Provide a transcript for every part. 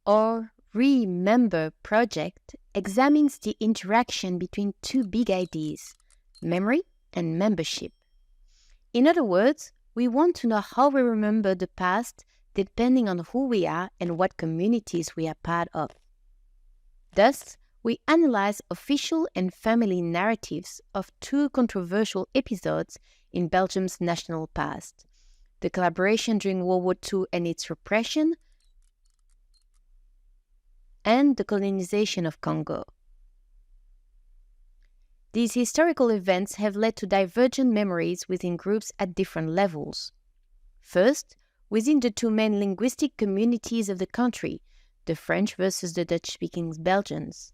or Remember project examines the interaction between two big ideas, memory and membership. In other words, we want to know how we remember the past depending on who we are and what communities we are part of. Thus, we analyze official and family narratives of two controversial episodes in Belgium's national past: the collaboration during World War II and its repression, and the colonization of Congo. These historical events have led to divergent memories within groups at different levels. First, within the two main linguistic communities of the country, the French versus the Dutch-speaking Belgians.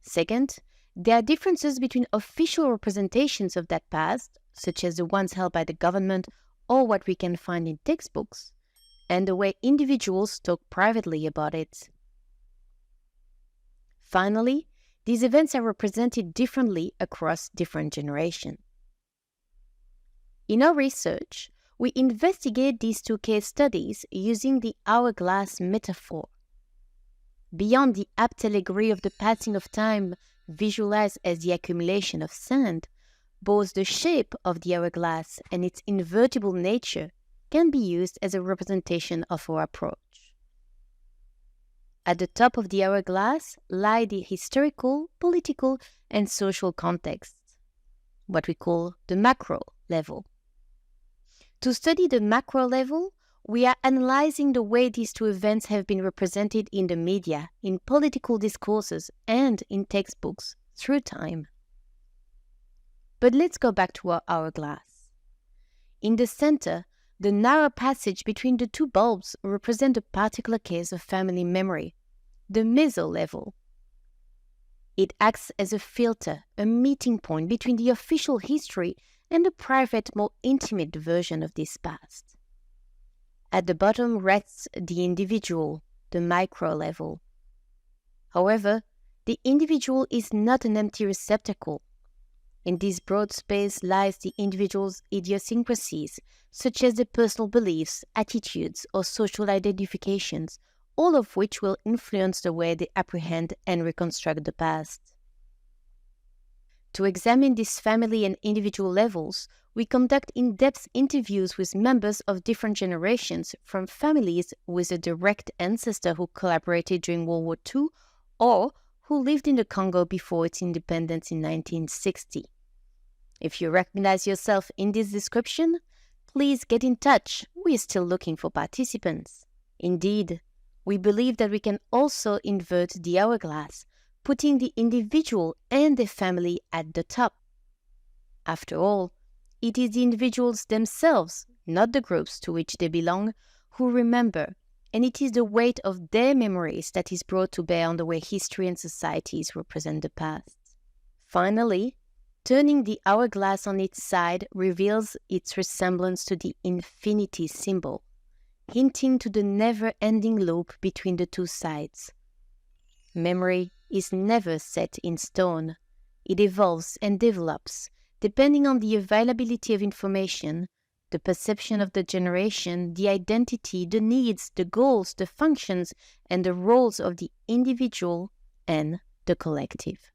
Second, there are differences between official representations of that past, such as the ones held by the government or what we can find in textbooks, and the way individuals talk privately about it. Finally, these events are represented differently across different generations. In our research, we investigate these two case studies using the hourglass metaphor. Beyond the apt allegory of the passing of time visualized as the accumulation of sand, both the shape of the hourglass and its invertible nature can be used as a representation of our approach. At the top of the hourglass lie the historical, political, and social contexts, what we call the macro level. To study the macro level, we are analyzing the way these two events have been represented in the media, in political discourses, and in textbooks through time. But let's go back to our hourglass. In the center, the narrow passage between the two bulbs represents a particular case of family memory, the meso level. It acts as a filter, a meeting point between the official history and the private, more intimate version of this past. At the bottom rests the individual, the micro level. However, the individual is not an empty receptacle. In this broad space lies the individual's idiosyncrasies, such as the personal beliefs, attitudes, or social identifications, all of which will influence the way they apprehend and reconstruct the past. To examine these family and individual levels, we conduct in-depth interviews with members of different generations from families with a direct ancestor who collaborated during World War II or who lived in the Congo before its independence in 1960. If you recognize yourself in this description, please get in touch. We are still looking for participants. Indeed, we believe that we can also invert the hourglass, putting the individual and the family at the top. After all, it is the individuals themselves, not the groups to which they belong, who remember, and it is the weight of their memories that is brought to bear on the way history and societies represent the past. Finally, turning the hourglass on its side reveals its resemblance to the infinity symbol, hinting to the never-ending loop between the two sides. Memory is never set in stone. It evolves and develops, depending on the availability of information, the perception of the generation, the identity, the needs, the goals, the functions, and the roles of the individual and the collective.